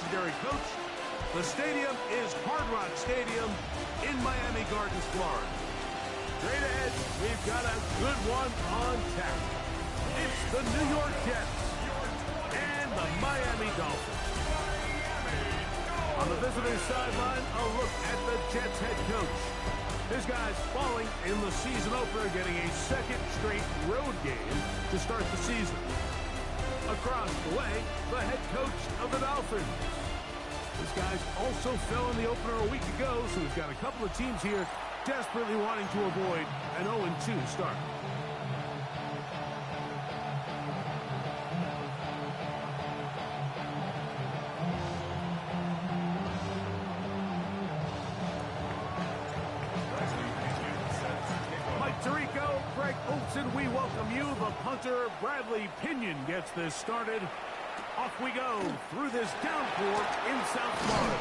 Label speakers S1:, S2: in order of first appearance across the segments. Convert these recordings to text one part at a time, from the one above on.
S1: legendary coach. The stadium is Hard Rock Stadium in Miami Gardens, Florida. Straight ahead, we've got a good one on tap. It's the New York Jets and the Miami Dolphins. On the visitor's sideline, a look at the Jets head coach. His guys falling in the season opener, getting a second straight road game to start the season. Across the way, the head coach of the Dolphins. These guys also fell in the opener a week ago, so we've got a couple of teams here desperately wanting to avoid an 0-2 start. We welcome you. The punter, Bradley Pinion, gets this started. Off we go through this downpour in South Florida.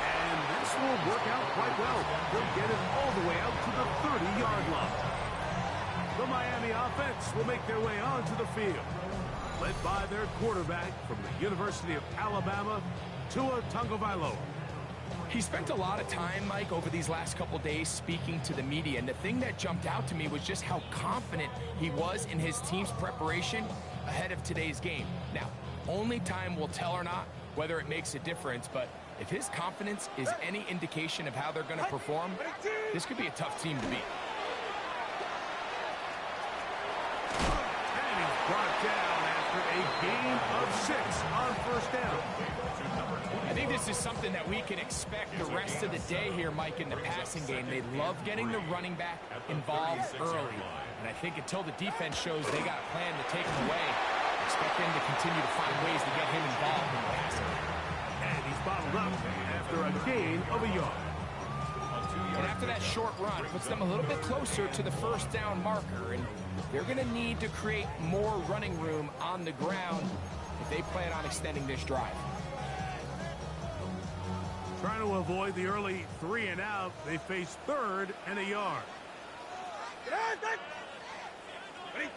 S1: And this will work out quite well. They'll get it all the way out to the 30-yard line. The Miami offense will make their way onto the field, led by their quarterback from the University of Alabama, Tua Tagovailoa.
S2: He spent a lot of time, Mike, over these last couple days speaking to the media, and the thing that jumped out to me was just how confident he was in his team's preparation ahead of today's game. Now, only time will tell or not whether it makes a difference, but if his confidence is any indication of how they're going to perform, this could be a tough team to beat.
S1: And he's brought down after a gain of 6 on first down.
S2: I think this is something that we can expect the rest of the day here, Mike, in the passing game. They love getting the running back involved early. And I think until the defense shows they got a plan to take him away, expect them to continue to find ways to get him involved in the passing game.
S1: And he's bottled up after a gain of a yard.
S2: And after that short run, puts them a little bit closer to the first down marker. And they're going to need to create more running room on the ground if they plan on extending this drive.
S1: Trying to avoid the early 3 and out, they face 3rd and a yard. They'll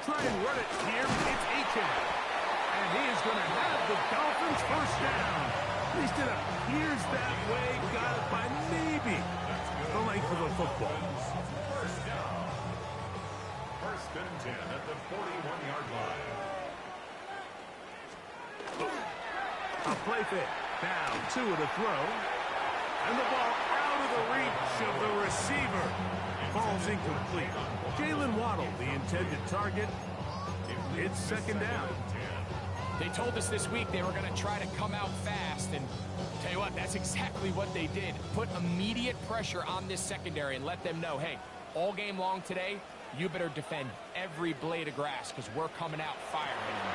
S1: try and run it here. It's Aiken. And he is going to have the Dolphins first down. At least it appears that way. Got it by maybe the length of the football.
S3: First down. First and 10 at the 41-yard line.
S1: A play fake. Down 2 to throw. And the ball out of the reach of the receiver. Falls incomplete. Jalen Waddle, the intended target. It's second down.
S2: They told us this week they were going to try to come out fast. And tell you what, that's exactly what they did. Put immediate pressure on this secondary and let them know, hey, all game long today, you better defend every blade of grass because we're coming out firing. And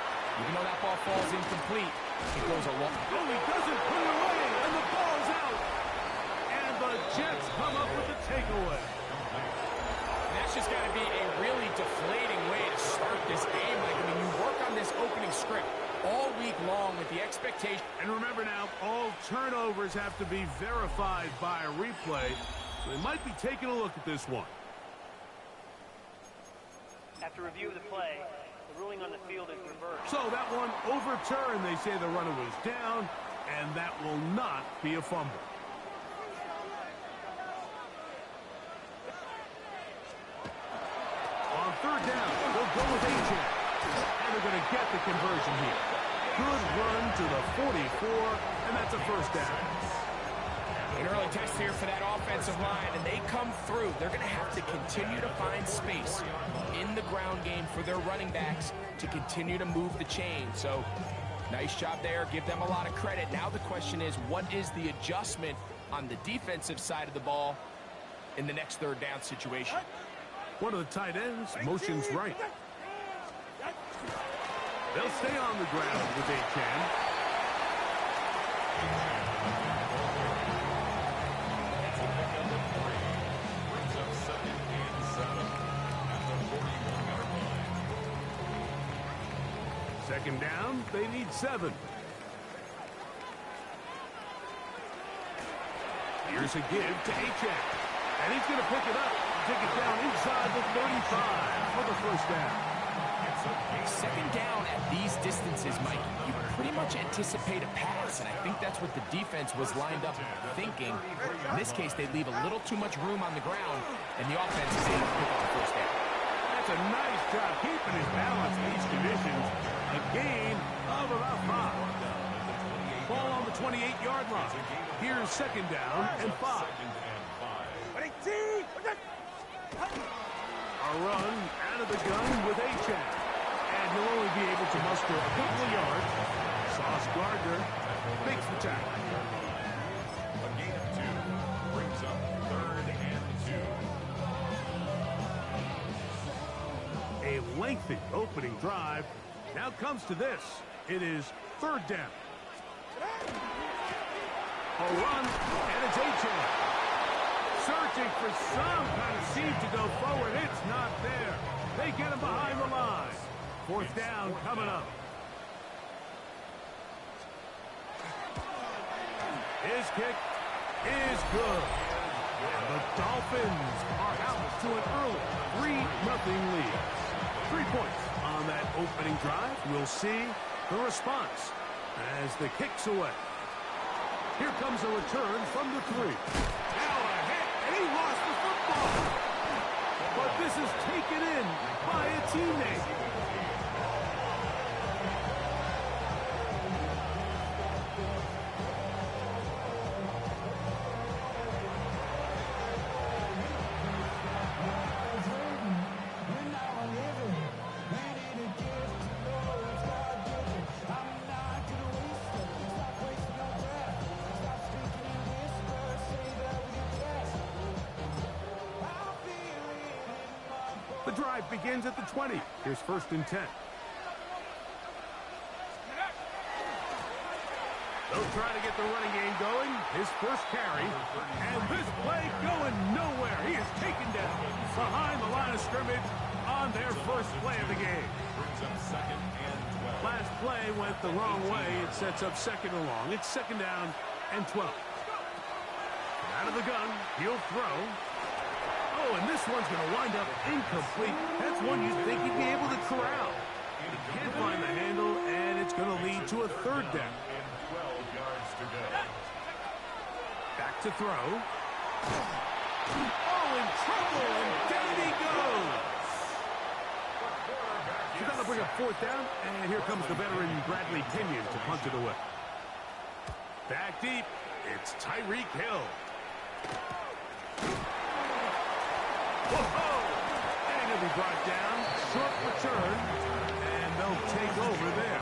S2: even though that ball falls incomplete, it goes a long.
S1: Oh, he doesn't put it away, and the ball's out. And the Jets come up with the takeaway.
S2: That's just got to be a really deflating way to start this game. Like, I mean, you work on this opening script all week long with the expectation.
S1: And remember now, all turnovers have to be verified by a replay. So they might be taking a look at this one.
S4: After review of the play, the ruling on the field is reversed.
S1: So that one overturned. They say the runner was down, and that will not be a fumble. On third down, they'll go with Aiken. And they're going to get the conversion here. Good run to the 44, and that's a first down.
S2: An early test here for that offensive line, and they come through. They're going to have to continue to find space in the ground game for their running backs to continue to move the chain. So, nice job there. Give them a lot of credit. Now the question is, what is the adjustment on the defensive side of the ball in the next third down situation?
S1: One of the tight ends motions right. They'll stay on the ground with Aiken. Second down, they need 7. Here's a give to Aiken. And he's going to pick it up. Take it down inside the 35 for the first down.
S2: Second down at these distances, Mike, you pretty much anticipate a pass, and I think that's what the defense was lined up thinking. In this case, they leave a little too much room on the ground, and the offense is able to pick up the first down.
S1: That's a nice job keeping his balance in these conditions. A gain of about 5. Ball on the 28-yard line. Here's second down and 5. A run out of the gun with H.A. And he'll only be able to muster a couple of yards. Sauce Gardner makes the tackle.
S3: A gain of 2 brings up 3rd and 2.
S1: A lengthy opening drive. Now comes to this. It is 3rd down. A run, and it's H.A. Searching for some kind of seam to go forward. It's not there. They get him behind the line. 4th down coming up. His kick is good. And the Dolphins are out to an early 3-0 lead. 3 points on that opening drive. We'll see the response as the kick's away. Here comes a return from the 3. Now a hit, and he lost the football. But this is taken in by a teammate. The drive begins at the 20. Here's 1st and 10. They'll try to get the running game going. His first carry. And this play going nowhere. He is taken down behind the line of scrimmage on their first play of the game. Last play went the wrong way. It sets up 2nd and long. It's 2nd down and 12. Out of the gun. He'll throw. Oh, and this one's going to wind up incomplete. That's one you'd think he'd be able to corral. He can't find the handle, and it's going to lead to a 3rd down. Back to throw. Oh, in trouble, and down he goes. So that'll bring up 4th down, and here comes the veteran Bradley Pinion to punt it away. Back deep, it's Tyreek Hill. Whoa! And he'll be brought down. Short return. And they'll take over there.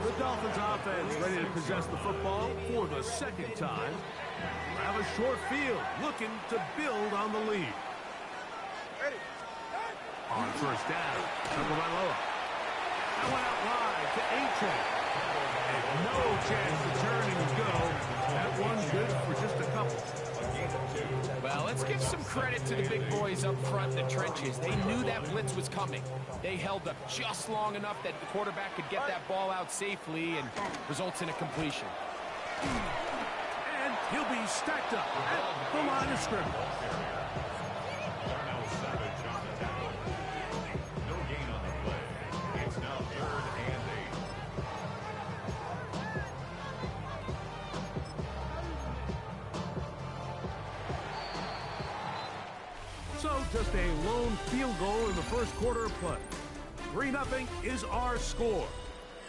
S1: The Dolphins offense ready to possess the football for the 2nd time. Have a short field looking to build on the lead. On 1st down. Tagovailoa. That went out wide to H.A. And no chance to turn and go. That one's good for just a couple.
S2: Well, let's give some credit to the big boys up front in the trenches. They knew that blitz was coming. They held up just long enough that the quarterback could get that ball out safely and results in a completion.
S1: And he'll be stacked up at the line of scrimmage.
S3: No gain on the play. It's now 3rd and 8.
S1: So just a lone field goal in the first quarter of play. 3-0 is our score.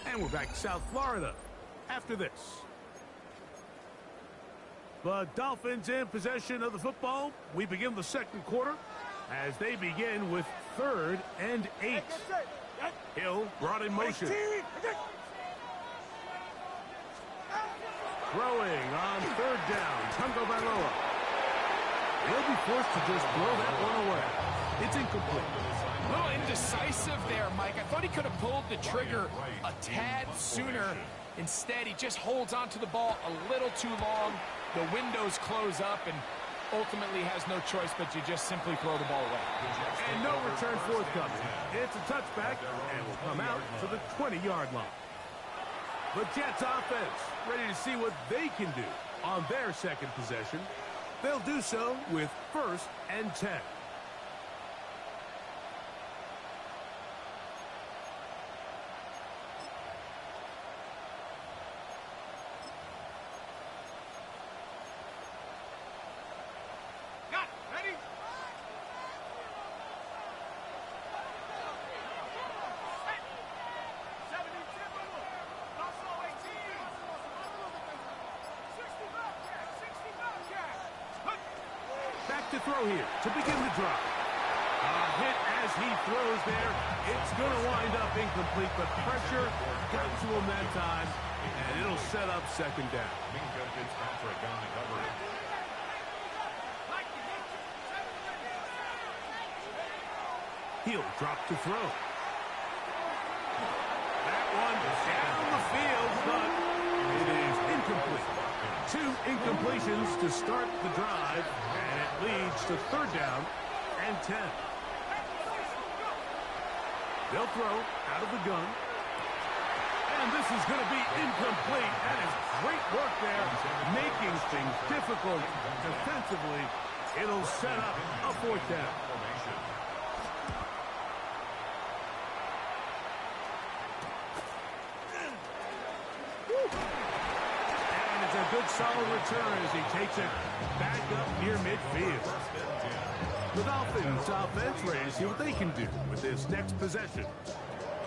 S1: And we're back to South Florida after this. The Dolphins in possession of the football. We begin the 2nd quarter as they begin with 3rd and 8. Hill brought in motion. Throwing on 3rd down. Tagovailoa. He'll be forced to just throw that one away. It's incomplete.
S2: A little indecisive there, Mike. I thought he could have pulled the trigger a tad sooner. Instead, he just holds onto the ball a little too long. The windows close up, and ultimately has no choice but to just simply throw the ball away.
S1: And no return forthcoming. It's a touchback, and will come out to the 20-yard line. The Jets offense ready to see what they can do on their 2nd possession. They'll do so with 1st and 10. to throw here to begin the drive. A hit as he throws there. It's going to wind up incomplete, but pressure got to him that time, and it'll set up second down.
S3: Minka Fitzpatrick on the coverage.
S1: He'll drop to throw. That one down the field, but it is incomplete. 2 incompletions to start the drive, and it leads to third down and 10. They'll throw out of the gun. And this is going to be incomplete. That is great work there, making things difficult defensively. It'll set up a fourth down. And it's a good solid return as he takes it back up near midfield. The Dolphins offense ready to see what they can do with this next possession.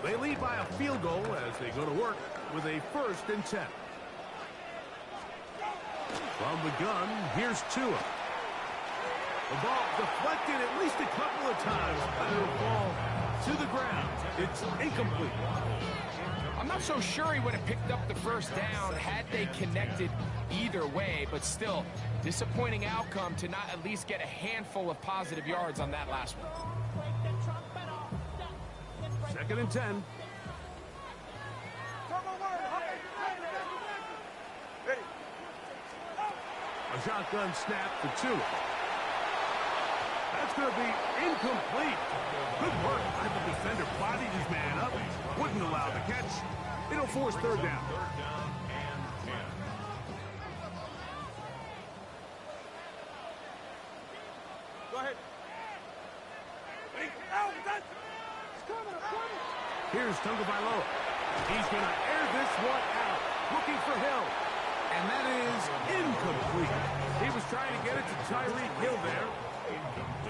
S1: They lead by a field goal as they go to work with a 1st and 10. From the gun, here's Tua. The ball deflected at least a couple of times, but it'll fall to the ground. It's incomplete.
S2: I'm not so sure he would have picked up the first down had they connected either way, but still, disappointing outcome to not at least get a handful of positive yards on that last one.
S1: 2nd and 10. A shotgun snap for Tua. That's going to be incomplete. Good work by the defender. Bodied his man up. Wouldn't allow the catch. It'll force third down.
S3: Third down and 10.
S1: Go ahead. Here's Tagovailoa. He's going to air this one out. Looking for Hill. And that is incomplete. He was trying to get it to Tyreek Hill there.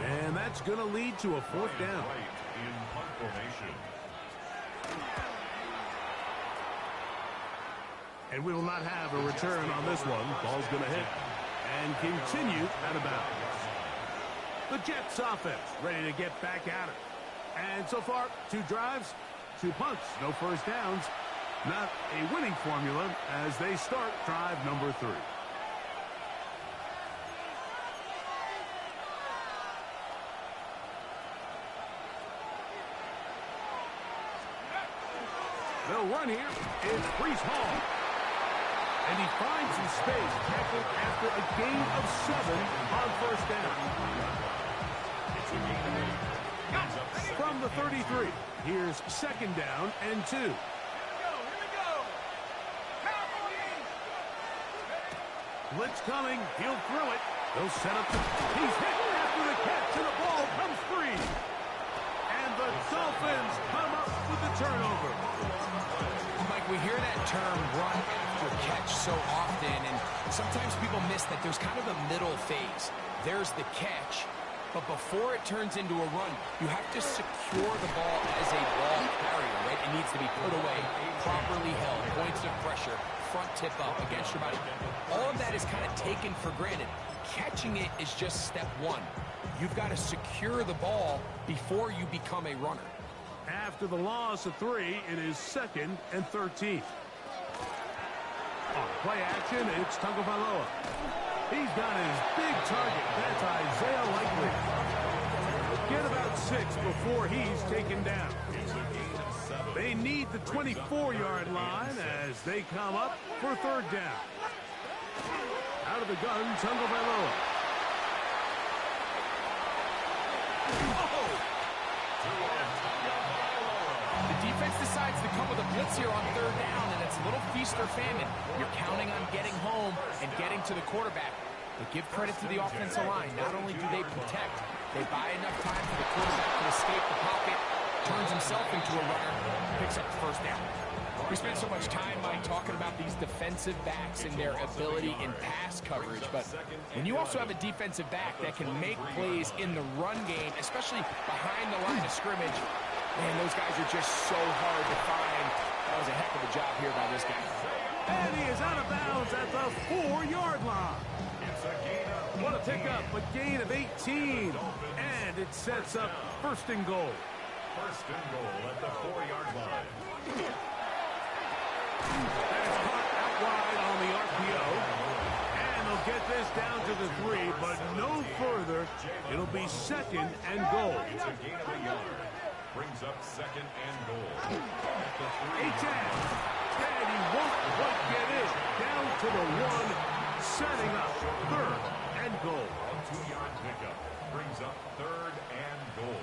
S1: And that's going to lead to a fourth down.
S3: In punt formation.
S1: And we will not have a return on this one. Ball's going to hit and continue out of bounds. The Jets offense ready to get back at it. And so far, 2 drives, 2 punts, no first downs. Not a winning formula as they start drive number 3. They'll run here. It's Breece Hall. And he finds some space, tackled after a gain of 7 on first down. From the 33, here's 2nd down and 2. Blitz coming. He'll throw it. They'll set up the... He's hit after the catch, and the ball comes free. And the Dolphins come up with the turnover.
S2: Mike, we hear that term run after catch so often, and sometimes people miss that there's kind of a middle phase. There's the catch, but before it turns into a run, you have to secure the ball as a ball carrier, right? It needs to be put away, properly held, points of pressure, front tip up against your body. All of that is kind of taken for granted. Catching it is just step 1. You've got to secure the ball before you become a runner.
S1: After the loss of 3, it is 2nd and 13. On play action, it's Tagovailoa. He's got his big target. That's Isaiah Likely. Get about 6 before he's taken down. They need the 24-yard line as they come up for third down. Out of the gun, Tagovailoa.
S2: The defense decides to come with a blitz here on third down, and it's a little feast or famine. You're counting on getting home and getting to the quarterback. But give credit to the offensive line. Not only do they protect, they buy enough time for the quarterback to escape the pocket, turns himself into a runner, picks up the first down. We spent so much time, Mike, talking about these defensive backs and their ability in pass coverage, but when you also have a defensive back that can make plays in the run game, especially behind the line of scrimmage, man, those guys are just so hard to find. That was a heck of a job here by this guy.
S1: And he is out of bounds at the 4-yard line.
S3: It's a gain of 18.
S1: What a pickup, a gain of 18. And it sets up first and goal.
S3: First and goal at the 4-yard line.
S1: That is caught out wide on the RPO. And they'll get this down to the 3, but no further. It'll be second and goal.
S3: It's a gain of a yard. Brings up second and goal. At the 3.
S1: And he won't quite get in. Down to the 1, setting up third and goal.
S3: A 2-yard pickup. Brings up third and goal.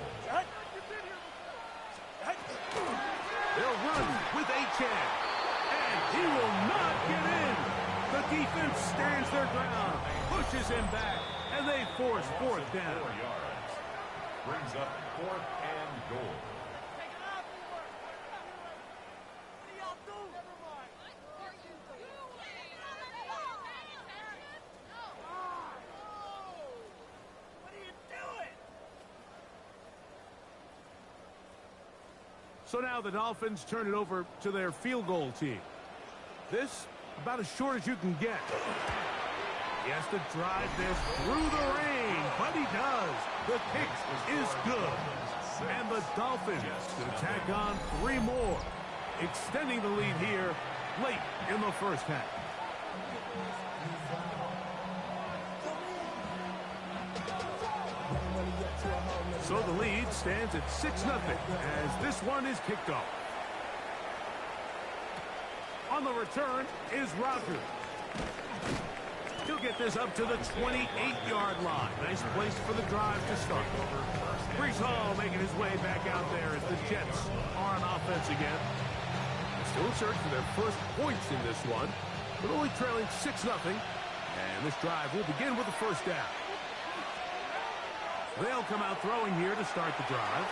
S1: They'll run with Achan. And he will not get in. The defense stands their ground, pushes him back, and they force fourth down.
S3: 4 yards. Brings up fourth and goal.
S1: So now the Dolphins turn it over to their field goal team. This, about as short as you can get. He has to drive this through the rain, but he does. The kick is good. And the Dolphins to tack on 3 more, extending the lead here late in the first half. So the lead stands at 6-0 as this one is kicked off. On the return is Rogers. He'll get this up to the 28-yard line. Nice place for the drive to start. Brees Hall making his way back out there as the Jets are on offense again. Still in search for their first points in this one, but only trailing 6-0. And this drive will begin with the first down. They'll come out throwing here to start the drive.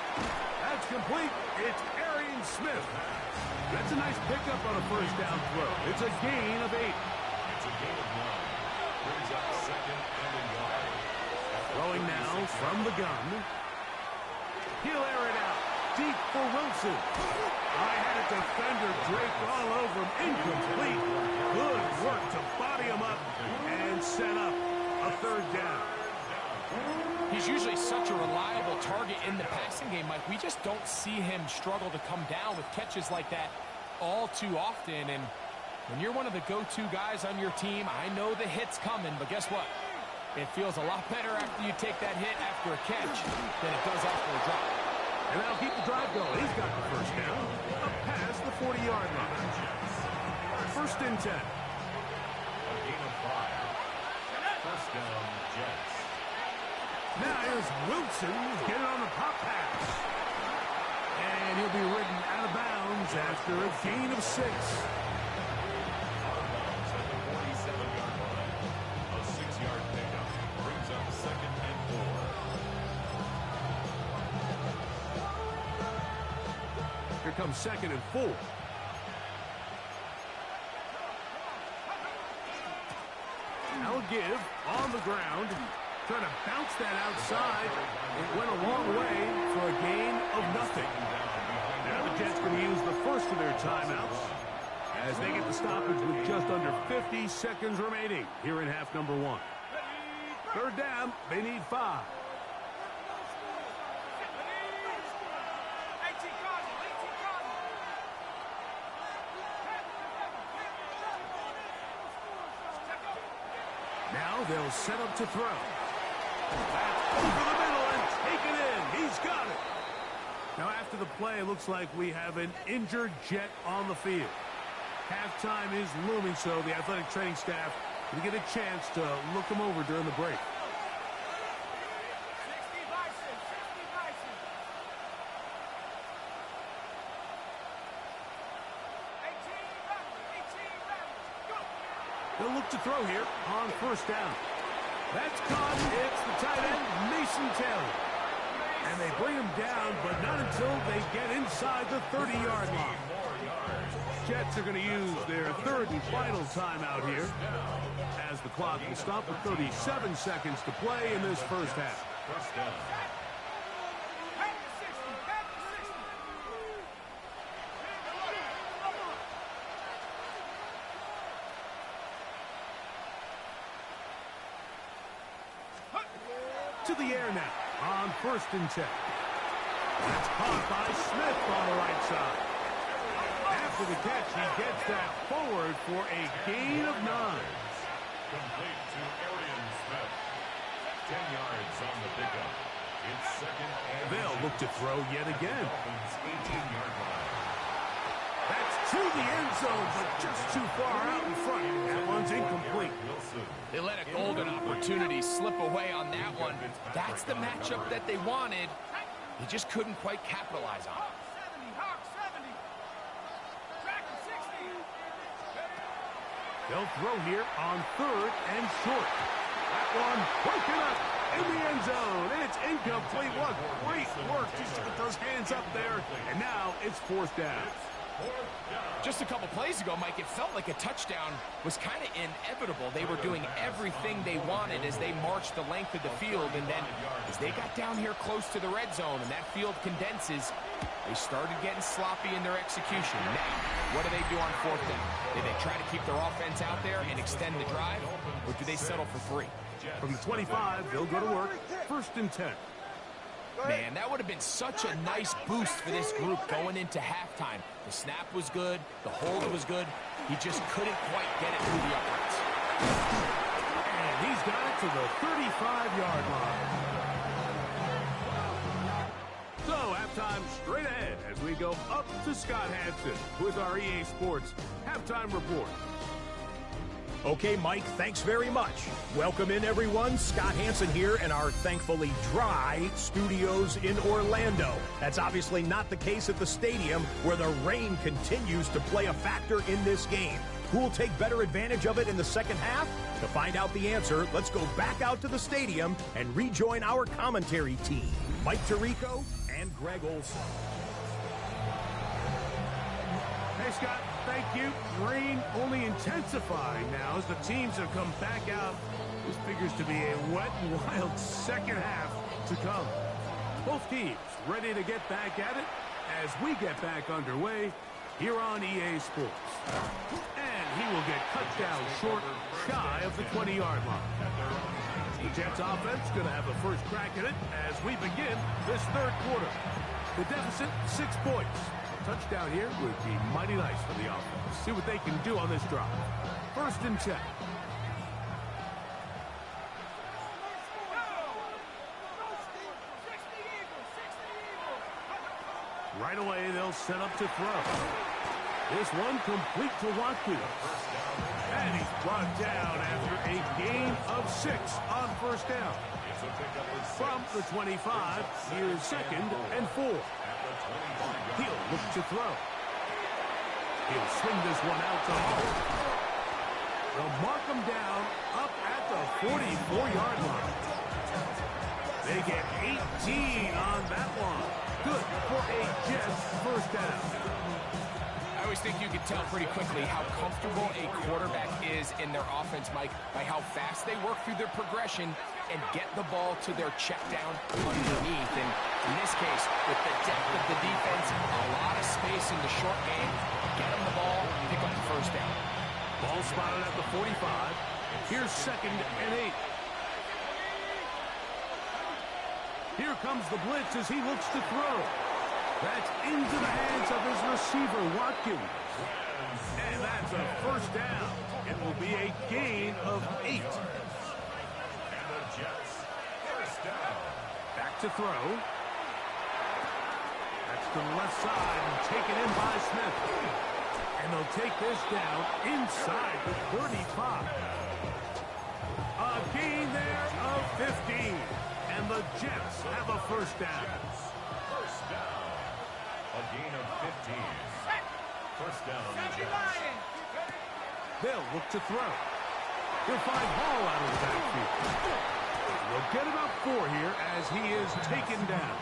S1: That's complete. It's Arian Smith. That's a nice pickup on a first down throw. It's a gain of 8.
S3: It's a gain of 1. Brings up second and a yard.
S1: Throwing now from the gun. He'll air it out. Deep for Wilson. I had a defender draped all over him. Incomplete. Good work to body him up and set up a third down.
S2: He's usually such a reliable target in the passing game, Mike. We just don't see him struggle to come down with catches like that all too often. And when you're one of the go-to guys on your team, I know the hit's coming, but guess what? It feels a lot better after you take that hit after a catch than it does after a drop.
S1: And that'll keep the drive going. He's got the first down up past the 40-yard line. First and 10.
S3: A gain of 5. First down, Jets.
S1: Now here's Wilson getting on the pop pass. And he'll be ridden out of bounds after a gain of 6.
S3: Out of bounds at the 47-yard line. A 6-yard pickup. Brings up second and 4.
S1: Here comes second and 4. Now a give on the ground. Trying to bounce that outside. It went a long way for a gain of nothing. Now the Jets going to use the first of their timeouts as they get the stoppage with just under 50 seconds remaining here in half number 1. Third down, they need 5. Now they'll set up to throw. That's over the middle and taken in. He's got it. Now after the play, it looks like we have an injured Jet on the field. Halftime is looming, so the athletic training staff will get a chance to look him over during the break. They'll look to throw here on first down. That's caught. It's the tight end, Mason Taylor. And they bring him down, but not until they get inside the 30-yard line. Jets are going to use their third and final timeout here as the clock will stop with 37 seconds to play in this first half.
S3: First down.
S1: To the air now on 1st and 10. That's caught by Smith on the right side. After the catch, he gets that forward for a gain of 9.
S3: Complete to Arian Smith. 10 yards on the pickup. It's 2nd and
S1: They'll look to throw yet again.
S3: Dolphins 18-yard line.
S1: That's to the end zone, but just too far out in front. That one's incomplete.
S3: Wilson.
S2: They let a golden opportunity slip away on that one. That's the matchup that they wanted. He just couldn't quite capitalize on it.
S1: They'll throw here on 3rd and short. That one broken up in the end zone. It's incomplete. What great work just to get those hands up there. And now it's 4th down.
S2: Just a couple plays ago, Mike, it felt like a touchdown was kind of inevitable. They were doing everything they wanted as they marched the length of the field, and then as they got down here close to the red zone and that field condenses, they started getting sloppy in their execution. Now, what do they do on 4th down? Do they try to keep their offense out there and extend the drive, or do they settle for 3?
S1: From the 25, they'll go to work. 1st and 10.
S2: Man, that would have been such a nice boost for this group going into halftime. The snap was good. The hold was good. He just couldn't quite get it through the uprights.
S1: And he's got it to the 35-yard line. So, halftime straight ahead as we go up to Scott Hansen with our EA Sports Halftime Report.
S5: Okay, Mike, thanks very much. Welcome in, everyone. Scott Hansen here in our thankfully dry studios in Orlando. That's obviously not the case at the stadium, where the rain continues to play a factor in this game. Who will take better advantage of it in the second half? To find out the answer, let's go back out to the stadium and rejoin our commentary team, Mike Tirico and Greg Olson.
S1: Hey, Scott, thank you. Rain only intensifying now as the teams have come back out. This figures to be a wet and wild second half to come. Both teams ready to get back at it as we get back underway here on EA Sports. And he will get cut down short, shy of the 20-yard line. The Jets offense going to have the first crack at it as we begin this 3rd quarter. The deficit, 6 points. Touchdown here would be mighty nice for the offense. See what they can do on this drive. 1st and 10. Right away, they'll set up to throw. This one complete to Watkins. And he's brought down after a gain of 6 on 1st down. From the 25, here's 2nd and 4. He'll look to throw. He'll swing this one out to Hall. They'll mark him down up at the 44-yard line. They get 18 on that one. Good for a Jets 1st down.
S2: I always think you can tell pretty quickly how comfortable a quarterback is in their offense, Mike, by how fast they work through their progression and get the ball to their check down underneath. And in this case, with the depth of the defense, a lot of space in the short game, get them the ball, pick up the 1st down.
S1: Ball spotted at the 45. Here's 2nd and 8. Here comes the blitz as he looks to throw. That's into the hands of his receiver, Watkins. And that's a 1st down. It will be a gain of 8. Back to throw. That's to the left side and taken in by Smith. And they'll take this down inside the 35. A gain there of 15. And the Jets have a 1st down.
S3: A gain of 15. 1st down.
S1: They'll look to throw. He'll find Hall out of the backfield. They'll get about 4 here as he is taken down.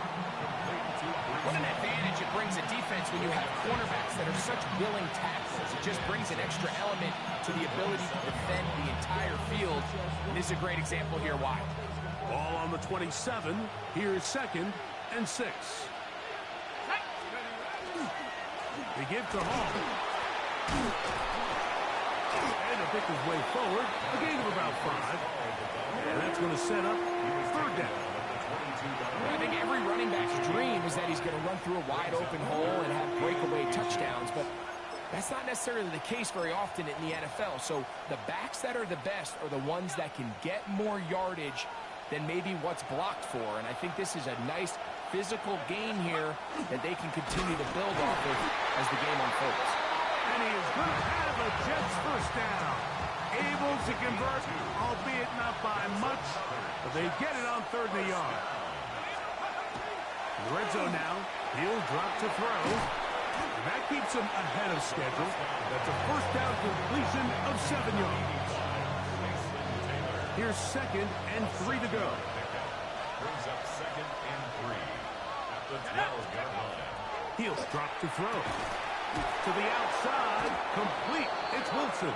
S2: What an advantage it brings a defense when you have cornerbacks that are such willing tacklers. It just brings an extra element to the ability to defend the entire field. And this is a great example here why.
S1: Ball on the 27. Here's 2nd and 6. They give to Hall. And a big his way forward. A gain of about 5. And that's going to set up third down.
S2: I think every running back's dream is that he's going to run through a wide open hole and have breakaway touchdowns, but that's not necessarily the case very often in the NFL. So the backs that are the best are the ones that can get more yardage than maybe what's blocked for. And I think this is a nice physical gain here that they can continue to build off of as the game unfolds.
S1: And he is going to have a Jets first down. Able to convert, albeit not by much, but they get it on 3rd and a yard. In the red zone now, he'll drop to throw. And that keeps him ahead of schedule. That's a first down completion of 7 yards. Here's 2nd and 3 to go.
S3: Brings up 2nd and 3 at the 12-yard line.
S1: He'll drop to throw. To the outside, complete. It's Wilson.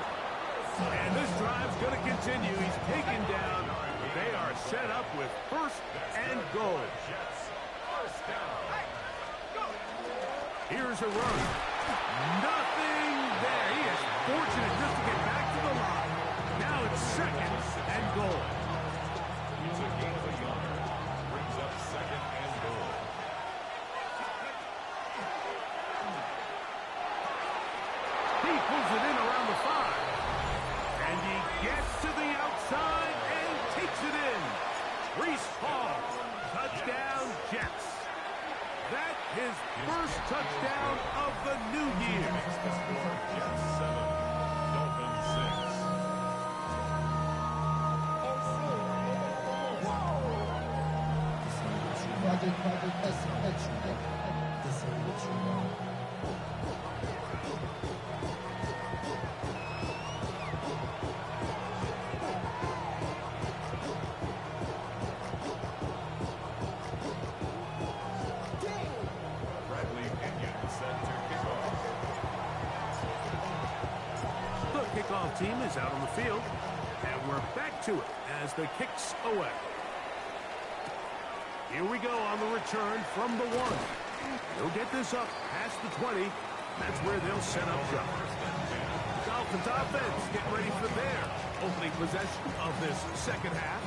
S1: And this drive's going to continue. He's taken down. They are set up with 1st and goal. Here's a run. Nothing there. He is fortunate just to get back to the line. Now it's 2nd and goal.
S3: It's a gain of a yard. Brings up 2nd and goal.
S1: He pulls it in around the 5. And he gets to the outside and takes it in. Reese Hall. Touchdown, Jets. That his first touchdown of the new year.
S3: Jets 7, Dolphins 6.
S1: Kickoff team is out on the field, and we're back to it as the kick's away. Here we go on the return from the 1. They'll get this up past the 20. That's where they'll set up shop. The Dolphins offense getting ready for their opening possession of this second half.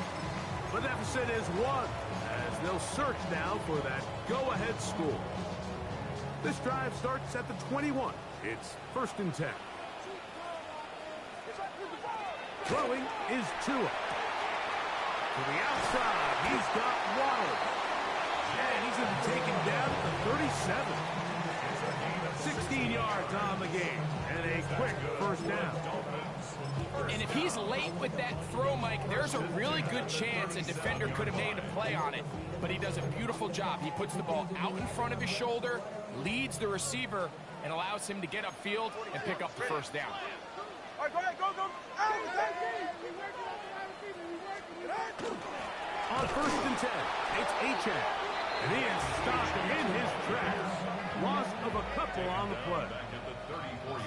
S1: The deficit is 1 as they'll search now for that go-ahead score. This drive starts at the 21. It's 1st and 10. Throwing is Tua. To the outside, he's got Waddle. And he's going to be taken down at the 37. 16 yards on the game. And a quick first down.
S2: And if he's late with that throw, Mike, there's a really good chance a defender could have made a play on it. But he does a beautiful job. He puts the ball out in front of his shoulder, leads the receiver, and allows him to get upfield and pick up the first down.
S1: On 1st and 10, it's Achane. And he is stopped in his tracks. Loss of a couple on the play.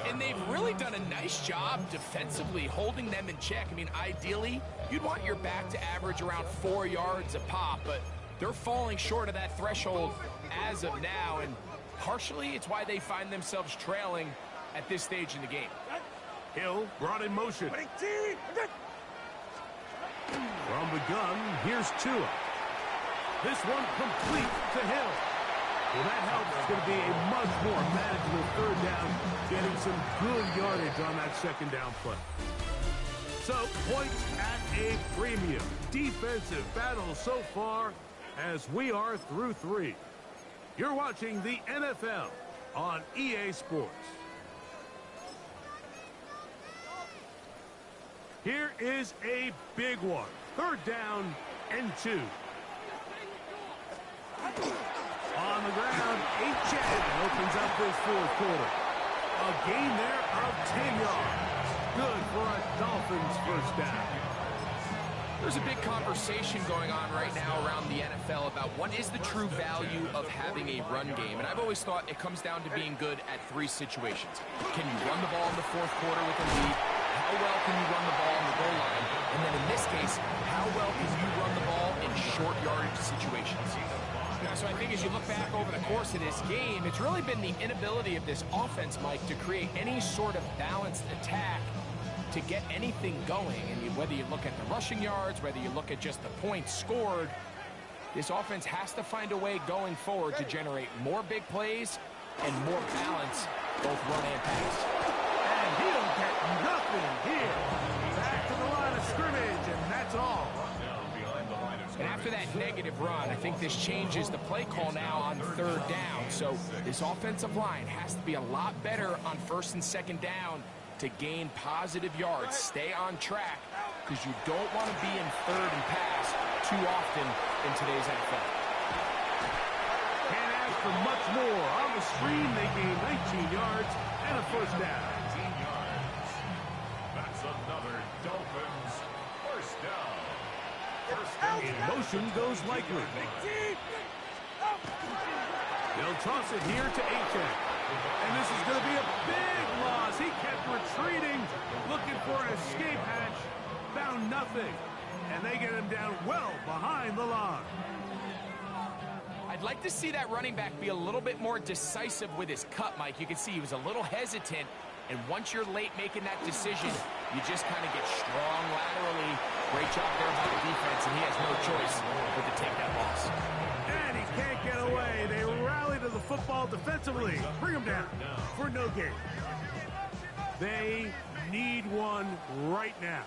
S2: And they've really done a nice job defensively holding them in check. I mean, ideally, you'd want your back to average around 4 yards a pop, but they're falling short of that threshold as of now, and partially it's why they find themselves trailing at this stage in the game.
S1: Hill brought in motion. From the gun, here's Tua. This one complete to Hill. Well, that helps. It's going to be a much more manageable 3rd down, getting some good yardage on that 2nd down play. So, points at a premium. Defensive battle so far as we are through 3. You're watching the NFL on EA Sports. Here is a big one. 3rd down and 2. On the ground, Achane opens up this 4th quarter. A gain there of 10 yards. Good for a Dolphins first down.
S2: There's a big conversation going on right now around the NFL about what is the true value of having a run game. And I've always thought it comes down to being good at 3 situations. Can you run the ball in the 4th quarter with a lead? How well can you run the ball on the goal line? And then in this case, how well can you run the ball in short yardage situations? So I think as you look back over the course of this game, it's really been the inability of this offense, Mike, to create any sort of balanced attack to get anything going. And whether you look at the rushing yards, whether you look at just the points scored, this offense has to find a way going forward to generate more big plays and more balance, both run and pass.
S1: And he'll get nothing here. Back to the line of scrimmage, and that's all.
S2: And after that negative run, I think this changes the play call now on third down. So this offensive line has to be a lot better on first and second down to gain positive yards. Stay on track, because you don't want to be in third and pass too often in today's NFL.
S1: Can't ask for much more. On the screen, they gain 19 yards and a first down.
S3: 19 yards. That's another Dolphins first down.
S1: In motion goes Likely. They'll toss it here to Achek. And this is going to be a big loss. He kept retreating, looking for an escape hatch. Found nothing. And they get him down well behind the line.
S2: I'd like to see that running back be a little bit more decisive with his cut, Mike. You can see he was a little hesitant. And once you're late making that decision, you just kind of get strong laterally. Great job there by the defense, and he has no choice but to take that loss.
S1: And he can't get away. They rally to the football defensively. Bring him down for no gain. They need one right now.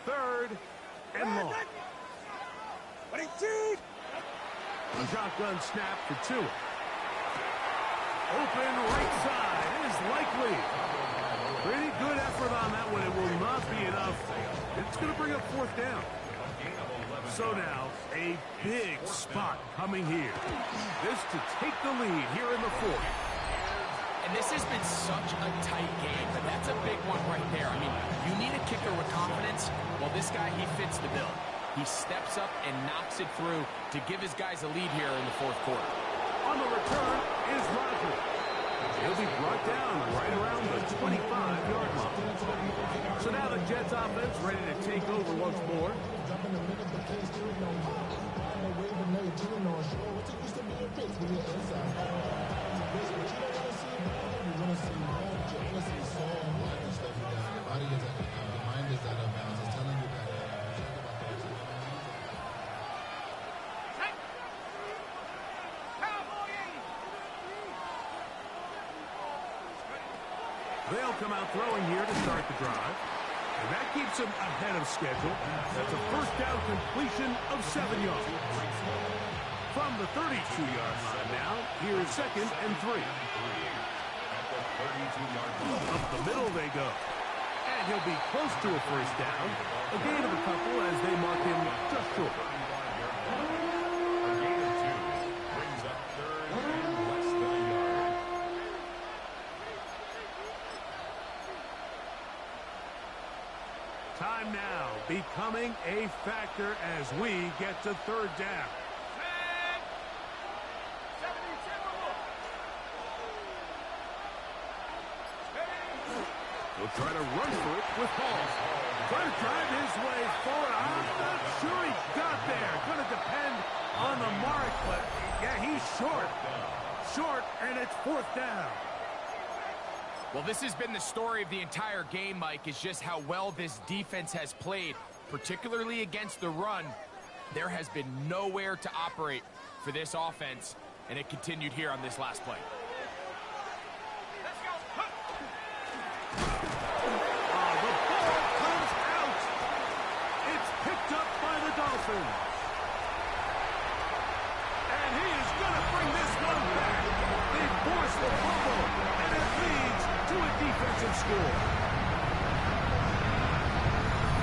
S1: Third and long. Shotgun snap for Tua. Open right side is Likely. Pretty good effort on that one. It will not be enough. It's going to bring up fourth down. So now, a big spot coming here. This to take the lead here in the fourth.
S2: And this has been such a tight game, but that's a big one right there. I mean, you need a kicker with confidence. Well, this guy, he fits the bill. He steps up and knocks it through to give his guys a lead here in the fourth quarter.
S1: On the return is Rodgers. He'll be brought down right around the 25-yard line. So now the Jets offense ready to take over once more. They'll come out throwing here to start the drive. And that keeps them ahead of schedule. That's a first down completion of 7 yards. From the 32-yard line now, here's second and 3. Up the middle they go. And he'll be close to a first down. A gain of a couple as they mark him just short.
S3: A gain of 2 brings up third and less than a yard.
S1: Time now becoming a factor as we get to third down. He'll try to run for it with Hall. Trying to drive his way forward. I'm not sure he got there. Going to depend on the mark, but yeah, he's short. Short, and it's fourth down.
S2: Well, this has been the story of the entire game, Mike, is just how well this defense has played, particularly against the run. There has been nowhere to operate for this offense, and it continued here on this last play.
S1: The ball comes out. It's picked up by the Dolphins. And he is going to bring this one back. They force the fumble, and it leads to a defensive score.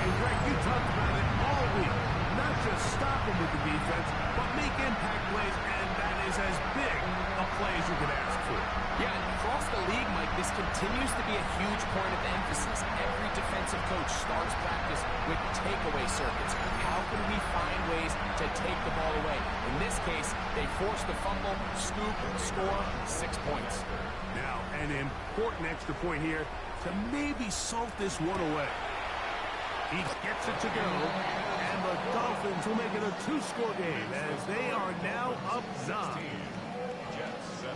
S1: And Greg, you talked about it all week. Not just stop them with the defense, but make impact plays, and that is as big a play as you could ask for.
S2: Yeah, and across the league, Mike, this continues to be a huge point of emphasis. Every defensive coach starts practice with takeaway circuits. How can we find ways to take the ball away? In this case, they force the fumble, scoop, score, 6 points.
S1: Now, an important extra point here to maybe salt this one away. He gets it to go, and the Dolphins will make it a 2-score game as they are now up 9.
S3: Jets 7.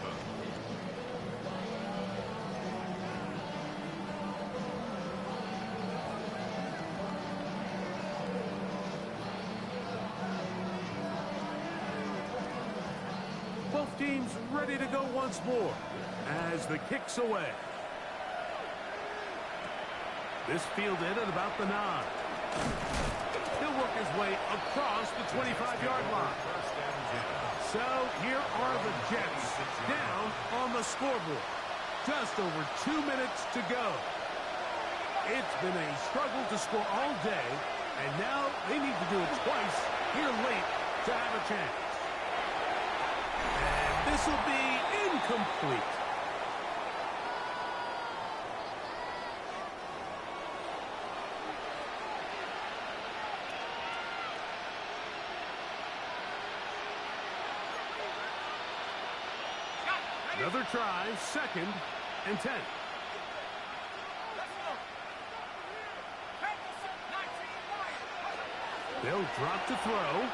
S1: team's ready to go once more as the kick's away. This fielded at about the 9. He'll work his way across the 25-yard line. So here are the Jets down on the scoreboard. Just over 2 minutes to go. It's been a struggle to score all day, and now they need to do it twice here late to have a chance. And this will be incomplete. Another try, 2nd and 10. They'll drop to throw.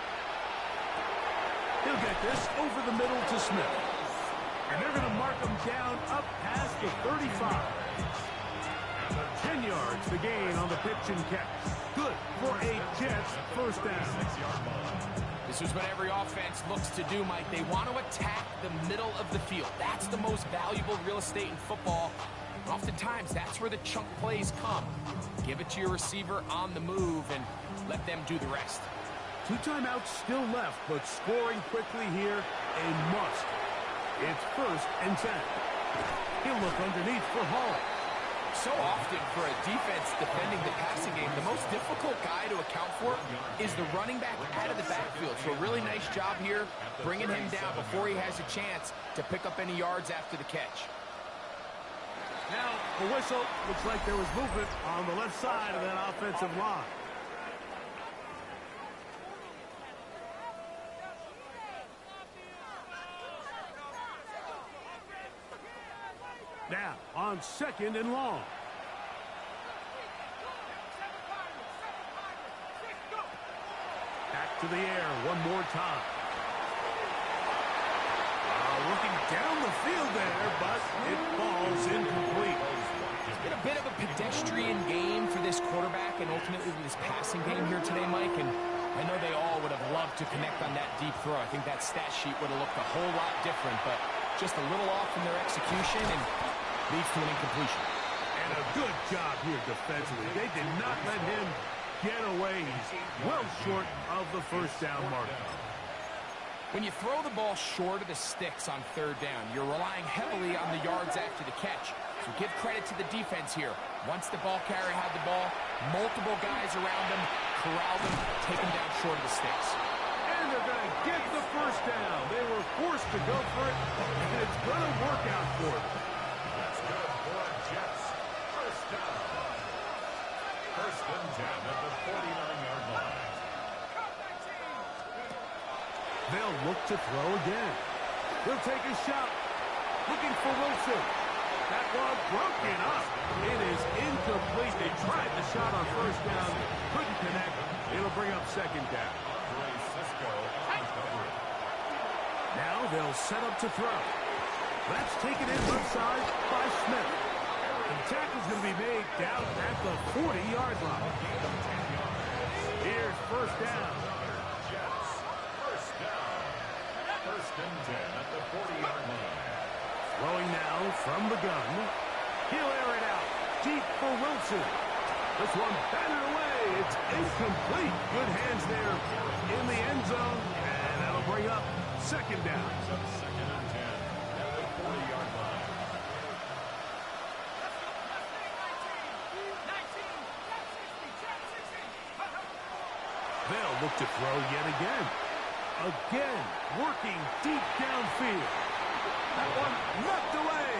S1: He'll get this over the middle to Smith. And they're going to mark him down up past the 35. 10 yards the gain on the pitch and catch. Good for a Jets first down.
S2: This is what every offense looks to do, Mike. They want to attack the middle of the field. That's the most valuable real estate in football. Oftentimes, that's where the chunk plays come. Give it to your receiver on the move and let them do the rest.
S1: 2 timeouts still left, but scoring quickly here, a must. It's 1st and 10. He'll look underneath for Hall.
S2: So often for a defense defending the passing game, the most difficult guy to account for is the running back out of the backfield. So a really nice job here, bringing him down before he has a chance to pick up any yards after the catch.
S1: Now, a whistle. Looks like there was movement on the left side of that offensive line. Now, on 2nd and long. Back to the air one more time. Looking down the field there, but it falls incomplete.
S2: It's been a bit of a pedestrian game for this quarterback and ultimately this passing game here today, Mike. And I know they all would have loved to connect on that deep throw. I think that stat sheet would have looked a whole lot different, but just a little off in their execution and leads to an incompletion.
S1: And a good job here defensively. They did not let him get away. He's well short of the first down mark.
S2: When you throw the ball short of the sticks on 3rd down, you're relying heavily on the yards after the catch. So give credit to the defense here. Once the ball carrier had the ball, multiple guys around him, corralled him, take him down short of the sticks.
S1: And they're going to get the first down. They were forced to go for it, and it's going to work out for them.
S3: That's good for Jets. First down. 1st and 10 at the 49-yard line.
S1: They'll look to throw again. He'll take a shot. Looking for Wilson. That one broken up. It is incomplete. They tried the shot on 1st down. Couldn't connect. It'll bring up 2nd down. Now they'll set up to throw. That's taken in left side by Smith. The tackle's going to be made down at the 40-yard line. Here's 1st down.
S3: First and 10 at the 40-yard line.
S1: Throwing now from the gun. He'll air it out. Deep for Wilson. This one batted away. It's incomplete. Good hands there in the end zone. And that'll bring up 2nd down.
S3: 2nd and 10 at the 40-yard line.
S1: They'll look to throw yet again. Again, working deep downfield. That one knocked away.